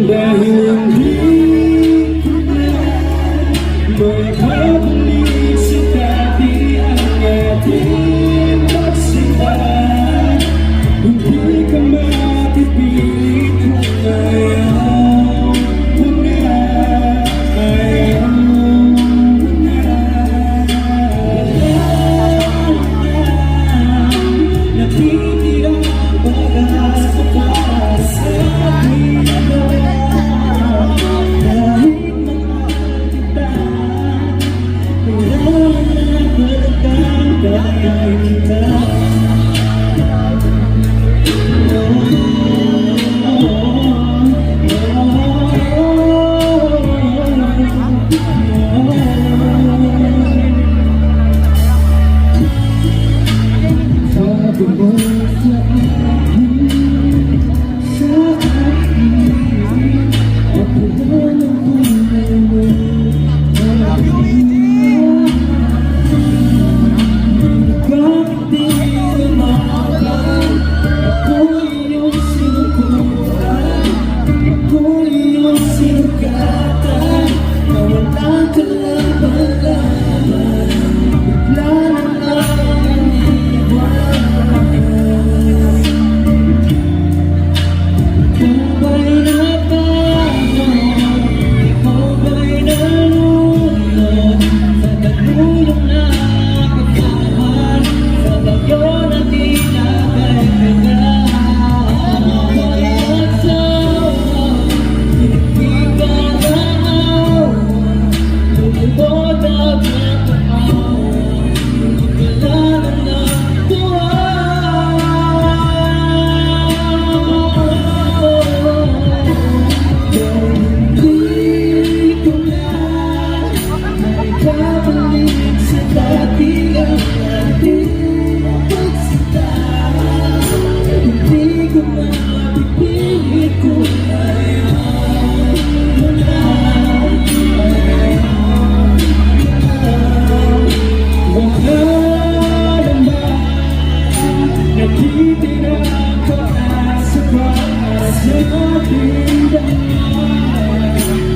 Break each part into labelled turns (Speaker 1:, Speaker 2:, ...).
Speaker 1: Dahil hindi ko na maibabalik sa dati ang ating pagsintahan. Hindi ka matipilit kung ayaw mo na, ayaw mo na. Natitira ang pag-asa para sa akin.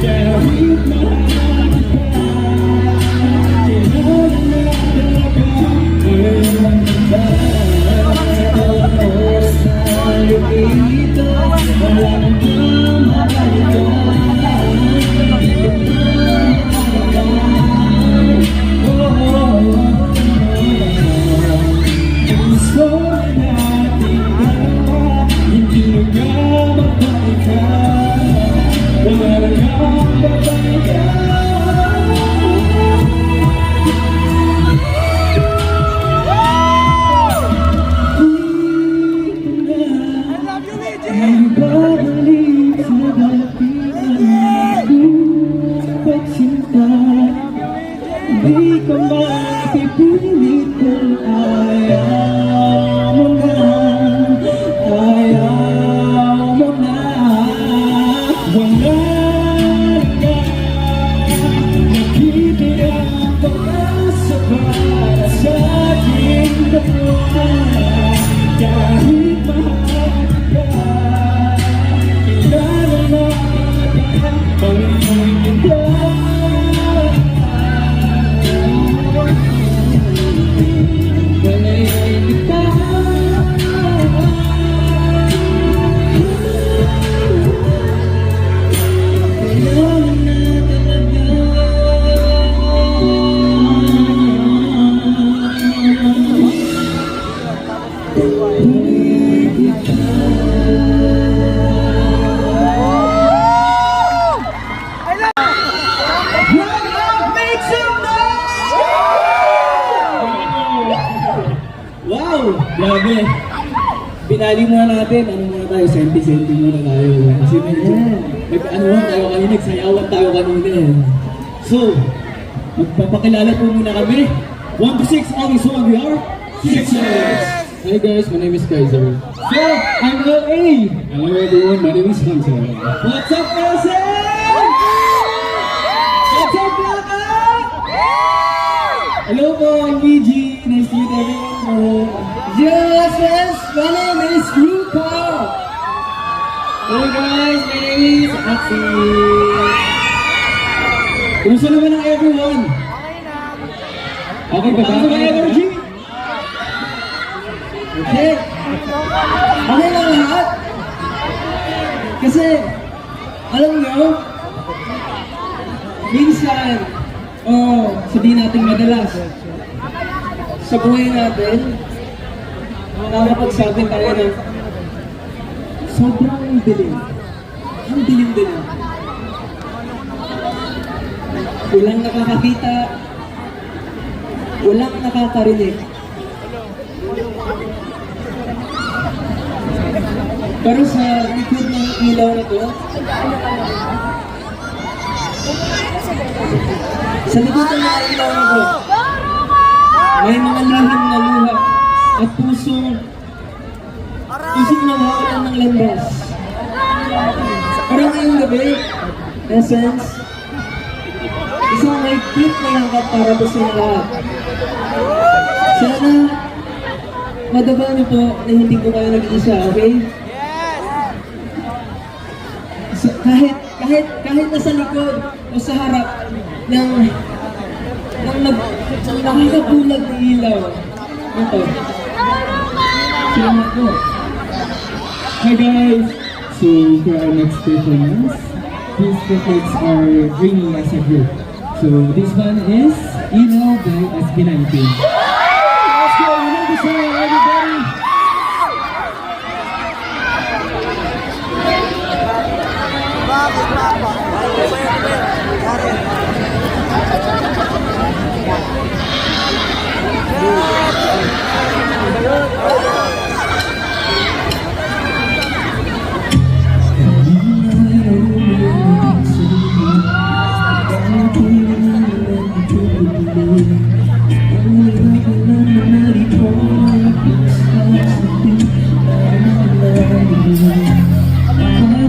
Speaker 1: Kahit mahal kita, kailangan na balikan kaya kita. Hindi ko mapipilit kung ayaw mo na, ayaw mo na. Wala na, nakitira ang pag-asa para sa ating dalawa. Kahit mahal ka, kailangan natin pag-ibig kita.
Speaker 2: Wow! Grabe! Pinali muna natin, ano muna tayo, senti-senti muna tayo. Kasi medyo, nag-anuhan tayo kanina, nagsayawan tayo kanina. So, magpapakilala po muna kami. 1 to 6, all is one, we are Sixers!
Speaker 3: Hi guys, my name is Kaiser.
Speaker 2: So, I'm LA!
Speaker 3: Hello everyone, my name is Hunter.
Speaker 2: What's up, Nelson? What's up, Blanca? Hello po, I'm VG. Nice to meet everyone po.
Speaker 1: Yes, yes, my name is Luca.
Speaker 2: Hello guys, my name is Axie. Kumusta naman ang everyone?
Speaker 3: Okay ba ba?
Speaker 2: Kumusta ba energy? Okay. Okay lang lahat. Kasi, alam nyo, minsan, sabihin natin madalas, sa buhay natin, nakakapagsabi tayo ng sobrang dilim. Ang dilim-dilim. Walang nakakakita, walang nakakarinig. Pero sa likod ng ilaw na to, sa likod ng mga ilaw na to, may mga lihim na luha at pusong nawawalan ng landas. Pero ngayong gabi, Essence, isang may cute na langkat para po sa lahat. Sana, madaba niyo po na hindi ko kayo nag-isa, okay? So, kahit nasa likod o sa harap ng nakakabulag na ilaw. Ito. Salamat po.
Speaker 3: Hi guys! So for our next performance, these tickets are bringing us a group. So this one is Ilaw by SB19. Let's go! You know the song, everybody!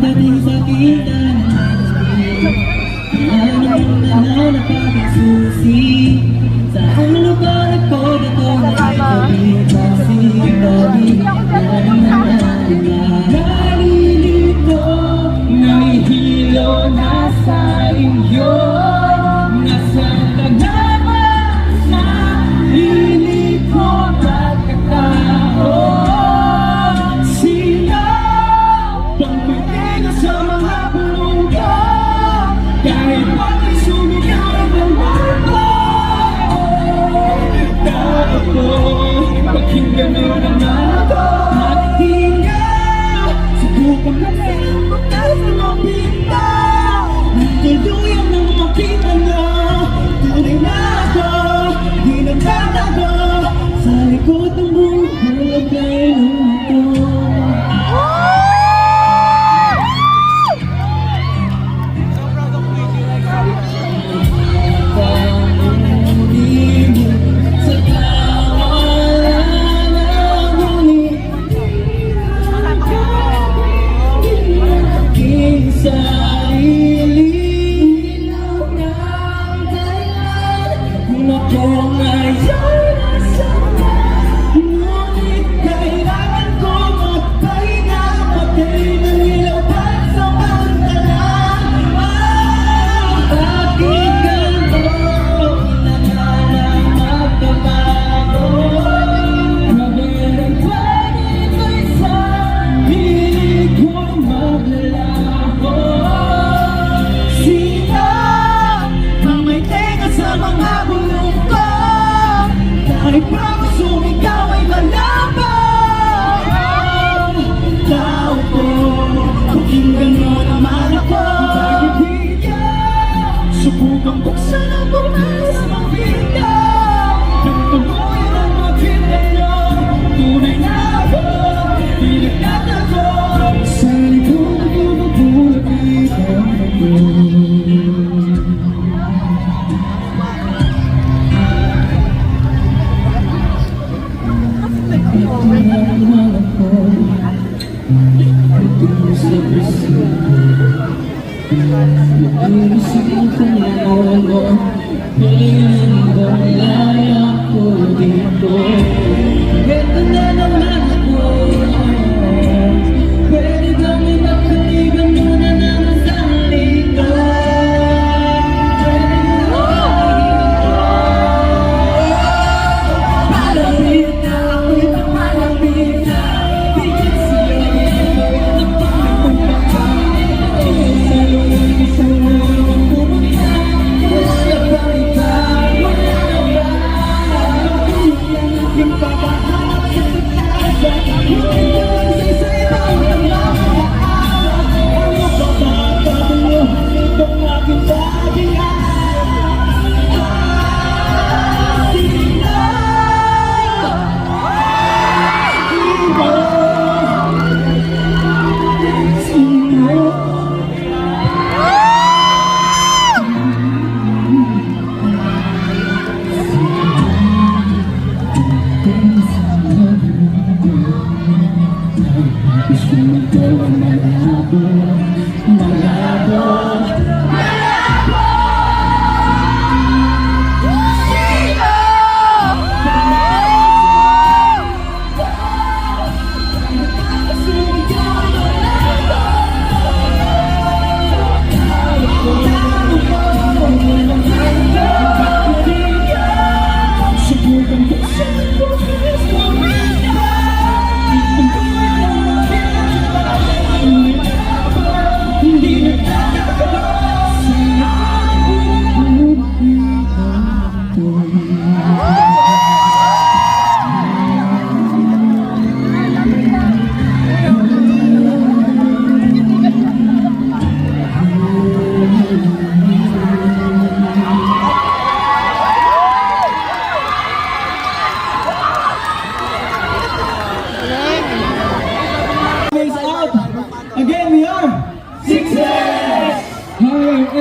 Speaker 1: Pagdating sa kita ng susi sa lugar ko dito na
Speaker 3: Nalilito, nahihilo na sa inyo. Nasa kagama sa liliko pagkatao. Sino bang pwede sa mga bulong ko? Kahit pati sumigaw ang mga tao ko, pakinggan mo naman ako. Subukan mo na ang bukas ng mga pinta. Ang tuluyang nang makita na tunay na ako, di nagtatago sa likod ng buhay ng ito.
Speaker 1: sa kawalan ng huli. Aking sarili ilaw ng dahilan na ko ngayon nasa ngunit kailangan ko magpahinga patay ng ilaw pansamantalang aking ganto nagalang magbabago mabilang pag-ibig sa piling ko'y maglalaho. Sino ang may tenga sa mga bulong ko? Kahit pa sumigaw ay malabang tao ko, pakinggan mo naman ako. Bakit di ka subukan buksan ang bukas ng pinto? Nang tumuloy ang makita nyo, tunay na ako, di nagtatago sa likod ng mabuti ko. Pwede kami magkaya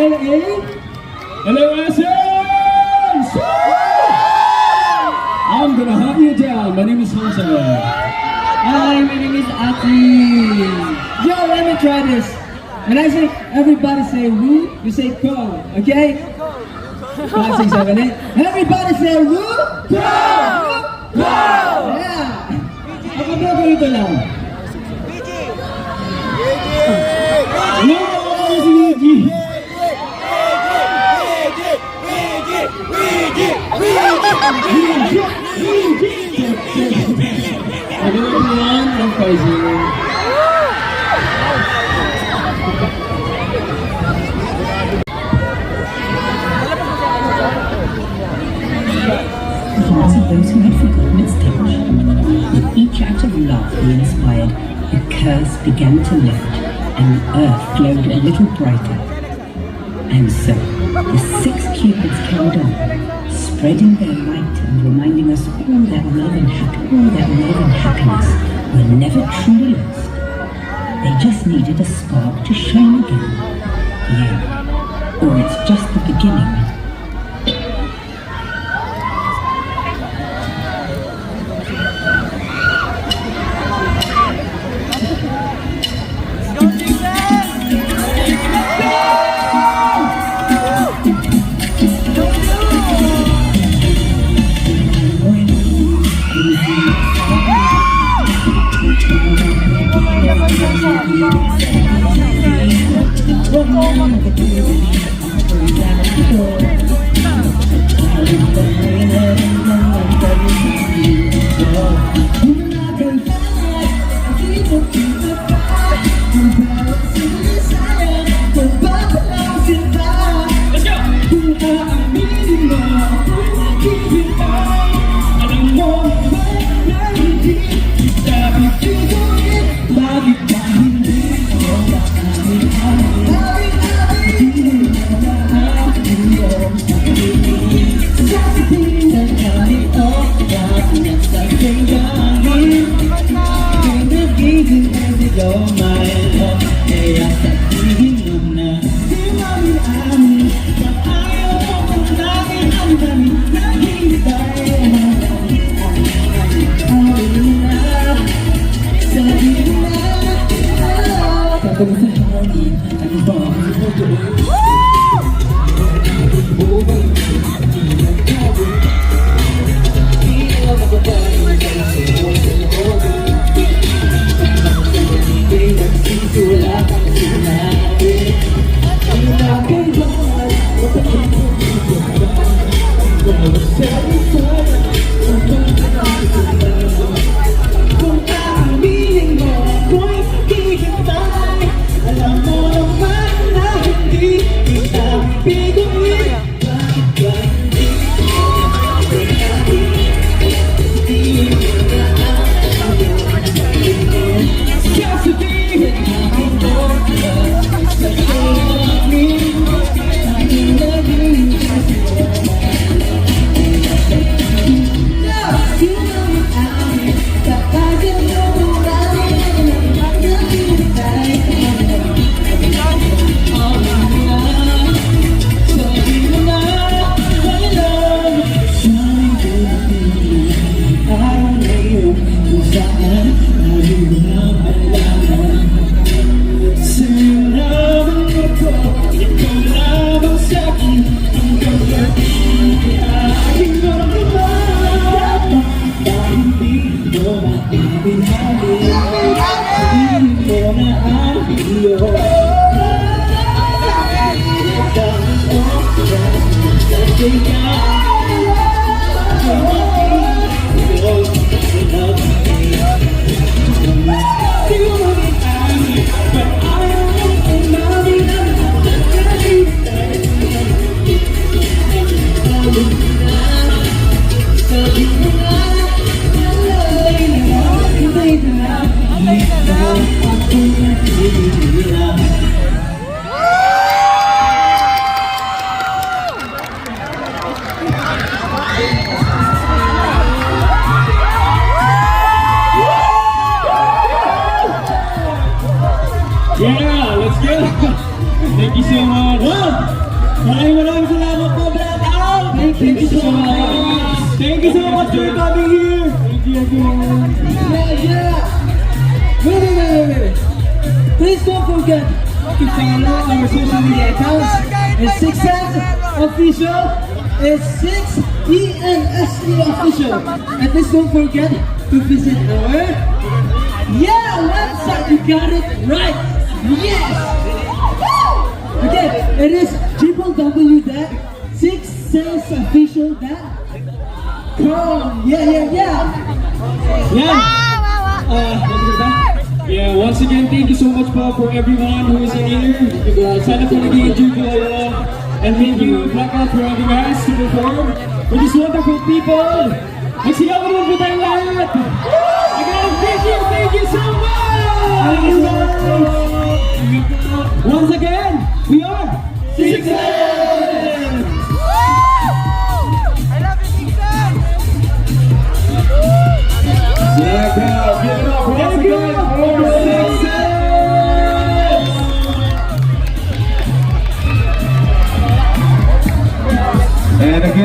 Speaker 2: LA.
Speaker 1: Hello, Essence! I'm gonna hunt you down. My name is Hansa.
Speaker 2: Hi, my name is Aki. Yo, let me try this. When I say everybody say woo, you say go, okay? 5, 6, 7, 8. Everybody say woo, go! Go! Yeah! Ako ba ganito lang?
Speaker 1: No, ako si Luigi.
Speaker 2: Hello everyone, I'm Faisal.
Speaker 4: The hearts of those who had forgotten its touch. With each act of love we inspired, the curse began to lift, and the earth glowed a little brighter. And so, the 6 cupids carried on, spreading their light and reminding us all that love and happiness were never truly lost. They just needed a spark to shine again. Yeah, or it's just the beginning.
Speaker 1: Yeah, let's go. Thank you so much. Wow! Maraming salamat po, Brad Al! Thank you so much. Thank you so much for coming here. Thank you again.
Speaker 3: Yeah. Wait. Please don't forget to follow our social media accounts. It's 6 Sense Official. It's 6ENSE Official. And please don't forget to visit our website. You got it right. Yes. Woo! Okay, it is www.sixsenseofficial.com. Yeah.
Speaker 1: Yeah, once again, thank you so much for everyone who is in here. Sana po nag-i-enjoy kayo. And thank you, Blackout, for having us to perform for these wonderful people. Magsigaw naman po tayong lahat. Again, thank you so much! Once again, we are 6